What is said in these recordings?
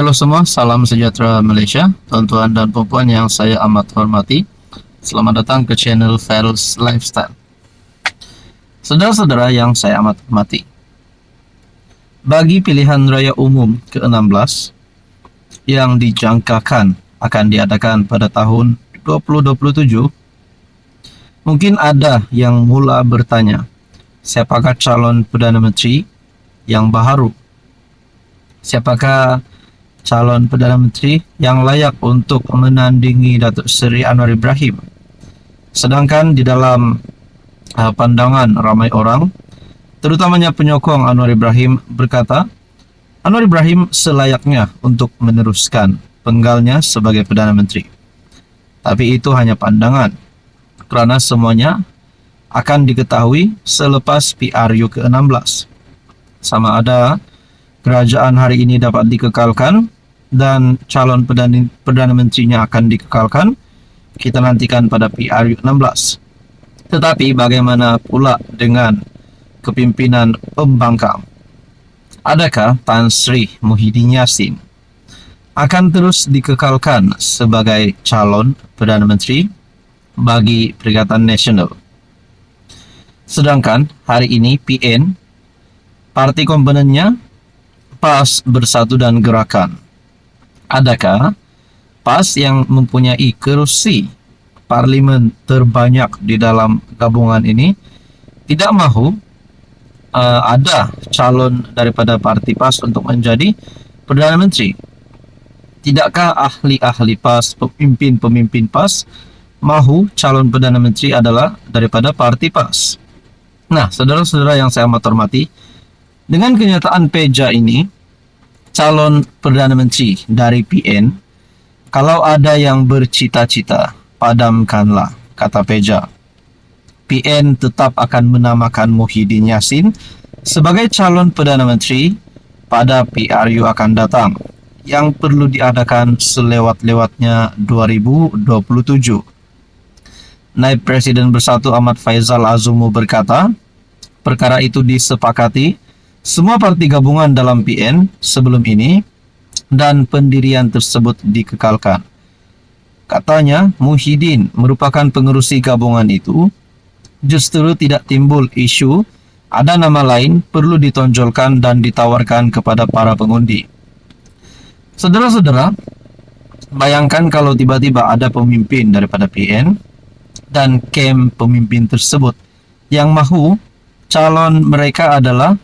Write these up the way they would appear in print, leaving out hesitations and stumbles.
Halo semua, salam sejahtera Malaysia, tuan-tuan dan puan yang saya amat hormati. Selamat datang ke channel Fel's Lifestyle. Saudara-saudara yang saya amat hormati, bagi pilihan raya umum ke-16 yang dijangkakan akan diadakan pada tahun 2027, mungkin ada yang mula bertanya, siapakah calon Perdana Menteri yang baharu? Siapakah calon Perdana Menteri yang layak untuk menandingi Datuk Seri Anwar Ibrahim? Sedangkan di dalam pandangan ramai orang, terutamanya penyokong Anwar Ibrahim, berkata Anwar Ibrahim selayaknya untuk meneruskan penggalnya sebagai Perdana Menteri. Tapi itu hanya pandangan, kerana semuanya akan diketahui selepas PRU ke-16. Sama ada kerajaan hari ini dapat dikekalkan dan calon Perdana Menterinya akan dikekalkan, kita nantikan pada PRU 16. Tetapi bagaimana pula dengan kepimpinan pembangkang? Adakah Tan Sri Muhyiddin Yassin akan terus dikekalkan sebagai calon Perdana Menteri bagi Perikatan Nasional? Sedangkan hari ini PN, parti komponennya PAS, Bersatu dan Gerakan. Adakah PAS yang mempunyai kerusi parlimen terbanyak di dalam gabungan ini tidak mahu ada calon daripada parti PAS untuk menjadi Perdana Menteri? Tidakkah ahli-ahli PAS, pemimpin-pemimpin PAS mahu calon Perdana Menteri adalah daripada parti PAS? Nah, saudara-saudara yang saya amat hormati, dengan kenyataan peja ini, calon Perdana Menteri dari PN, kalau ada yang bercita-cita, padamkanlah, kata peja. PN tetap akan menamakan Muhyiddin Yassin sebagai calon Perdana Menteri pada PRU akan datang, yang perlu diadakan selewat-lewatnya 2027. Naib Presiden Bersatu Ahmad Faizal Azumu berkata, perkara itu disepakati semua parti gabungan dalam PN sebelum ini dan pendirian tersebut dikekalkan. Katanya, Muhyiddin merupakan pengerusi gabungan itu, justru tidak timbul isu ada nama lain perlu ditonjolkan dan ditawarkan kepada para pengundi. Saudara-saudara, bayangkan kalau tiba-tiba ada pemimpin daripada PN dan kem pemimpin tersebut yang mahu calon mereka adalah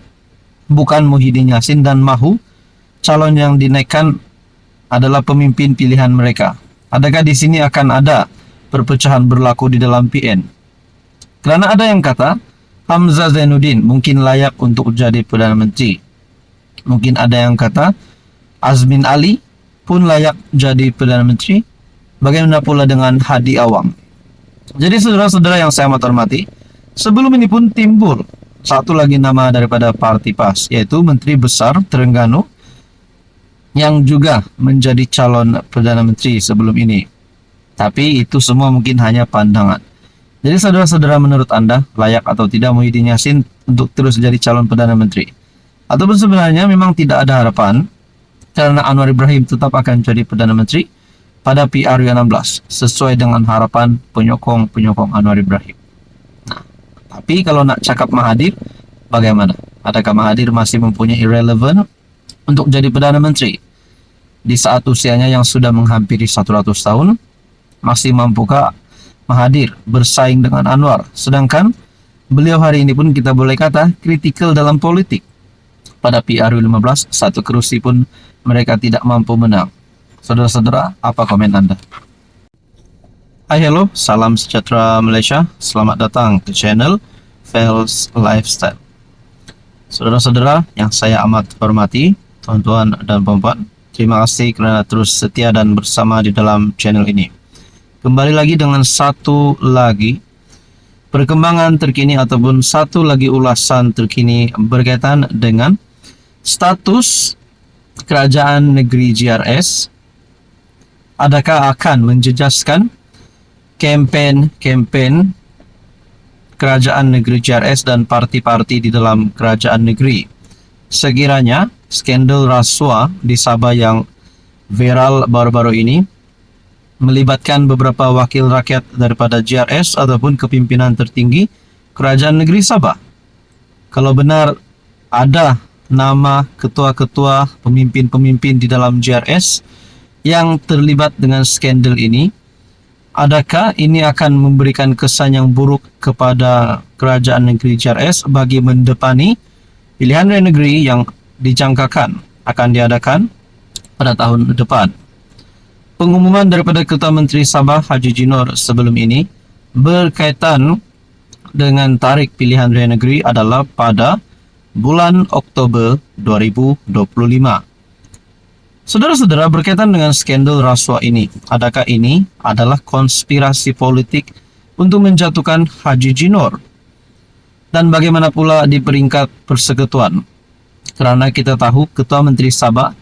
bukan Muhyiddin Yassin dan mahu calon yang dinaikkan adalah pemimpin pilihan mereka. Adakah di sini akan ada perpecahan berlaku di dalam PN? Kerana ada yang kata Hamzah Zainuddin mungkin layak untuk jadi Perdana Menteri. Mungkin ada yang kata Azmin Ali pun layak jadi Perdana Menteri. Bagaimana pula dengan Hadi Awang? Jadi saudara-saudara yang saya amat hormati, sebelum ini pun timbul satu lagi nama daripada parti PAS, yaitu Menteri Besar Terengganu yang juga menjadi calon Perdana Menteri sebelum ini. Tapi itu semua mungkin hanya pandangan. Jadi saudara-saudara, menurut Anda layak atau tidak Muhyiddin Yassin untuk terus jadi calon Perdana Menteri? Ataupun sebenarnya memang tidak ada harapan karena Anwar Ibrahim tetap akan jadi Perdana Menteri pada PRU 16 sesuai dengan harapan penyokong-penyokong Anwar Ibrahim? Tapi kalau nak cakap Mahathir, bagaimana? Adakah Mahathir masih mempunyai relevan untuk jadi Perdana Menteri? Di saat usianya yang sudah menghampiri 100 tahun, masih mampukah Mahathir bersaing dengan Anwar? Sedangkan beliau hari ini pun kita boleh kata kritikal dalam politik. Pada PRU 15, satu kerusi pun mereka tidak mampu menang. Saudara-saudara, apa komen Anda? Hai, hello, salam sejahtera Malaysia. Selamat datang ke channel Fel's Lifestyle. Saudara-saudara yang saya amat hormati, tuan-tuan dan puan, terima kasih kerana terus setia dan bersama di dalam channel ini. Kembali lagi dengan satu lagi perkembangan terkini ataupun satu lagi ulasan terkini berkaitan dengan status kerajaan negeri GRS. Adakah akan menjejaskan kempen kerajaan negeri GRS dan parti-parti di dalam kerajaan negeri sekiranya skandal rasuah di Sabah yang viral baru-baru ini melibatkan beberapa wakil rakyat daripada JRS ataupun kepimpinan tertinggi Kerajaan Negeri Sabah. Kalau benar ada nama ketua-ketua pemimpin-pemimpin di dalam JRS yang terlibat dengan skandal ini, adakah ini akan memberikan kesan yang buruk kepada Kerajaan Negeri JRS bagi mendepani pilihan raya negeri yang dijangkakan akan diadakan pada tahun depan? Pengumuman daripada Ketua Menteri Sabah Haji Jinor sebelum ini berkaitan dengan tarikh pilihan raya negeri adalah pada bulan Oktober 2025. Saudara-saudara, berkaitan dengan skandal rasuah ini, adakah ini adalah konspirasi politik untuk menjatuhkan Haji Jinor? Dan bagaimana pula di peringkat persekutuan? Kerana kita tahu Ketua Menteri Sabah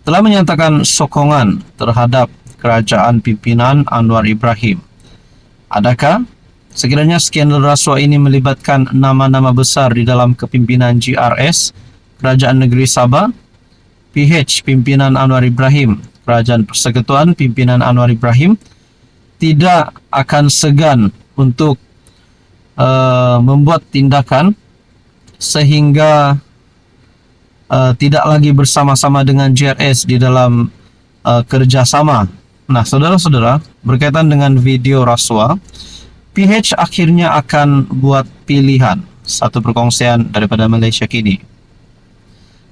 telah menyatakan sokongan terhadap kerajaan pimpinan Anwar Ibrahim. Adakah sekiranya skandal rasuah ini melibatkan nama-nama besar di dalam kepimpinan GRS, Kerajaan Negeri Sabah, PH pimpinan Anwar Ibrahim, Kerajaan Persekutuan pimpinan Anwar Ibrahim, tidak akan segan untuk membuat tindakan sehingga tidak lagi bersama-sama dengan JRS di dalam kerjasama. Nah, saudara-saudara, berkaitan dengan video rasuah, PH akhirnya akan buat pilihan. Satu perkongsian daripada Malaysia Kini.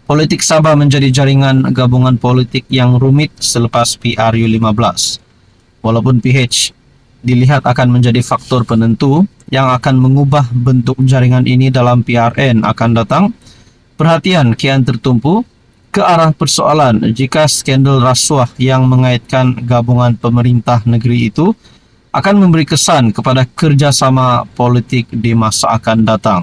Politik Sabah menjadi jaringan gabungan politik yang rumit selepas PRU15. Walaupun PH dilihat akan menjadi faktor penentu yang akan mengubah bentuk jaringan ini dalam PRN akan datang, perhatian kian tertumpu ke arah persoalan jika skandal rasuah yang mengaitkan gabungan pemerintah negeri itu akan memberi kesan kepada kerjasama politik di masa akan datang.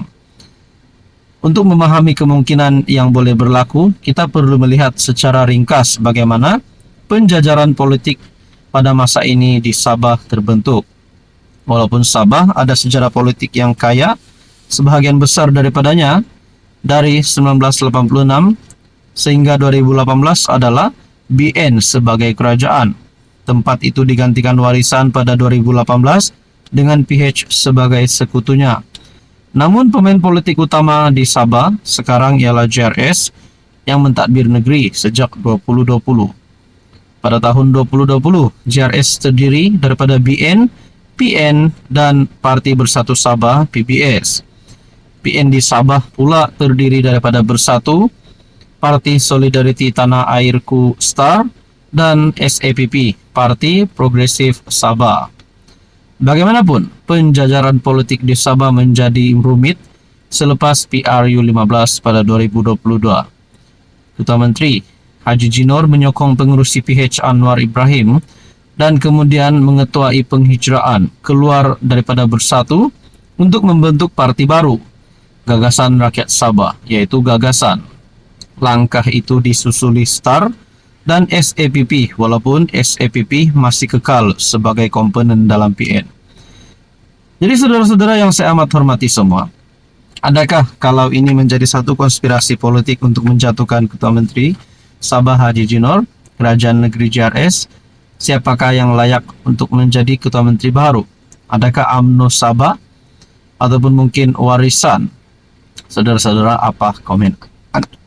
Untuk memahami kemungkinan yang boleh berlaku, kita perlu melihat secara ringkas bagaimana penjajaran politik pada masa ini di Sabah terbentuk. Walaupun Sabah ada sejarah politik yang kaya, sebahagian besar daripadanya dari 1986 sehingga 2018 adalah BN sebagai kerajaan. Tempat itu digantikan warisan pada 2018 dengan PH sebagai sekutunya. Namun pemain politik utama di Sabah sekarang ialah JRS yang mentadbir negeri sejak 2020. Pada tahun 2020, JRS terdiri daripada BN, PN dan Parti Bersatu Sabah PBS. PN di Sabah pula terdiri daripada Bersatu, Parti Solidariti Tanah Airku STAR dan SAPP, Parti Progresif Sabah. Bagaimanapun, penjajaran politik di Sabah menjadi rumit selepas PRU15 pada 2022. Ketua Menteri Haji Jinor menyokong pengerusi PH Anwar Ibrahim dan kemudian mengetuai penghijraan keluar daripada Bersatu untuk membentuk parti baru, Gagasan Rakyat Sabah, iaitu Gagasan. Langkah itu disusuli STAR dan SAPP, walaupun SAPP masih kekal sebagai komponen dalam PN. Jadi saudara-saudara yang saya amat hormati semua, adakah kalau ini menjadi satu konspirasi politik untuk menjatuhkan Ketua Menteri Sabah Haji Jinor, Kerajaan Negeri JRS, siapakah yang layak untuk menjadi Ketua Menteri baru? Adakah UMNO Sabah ataupun mungkin warisan? Saudara-saudara, apa komen Anda?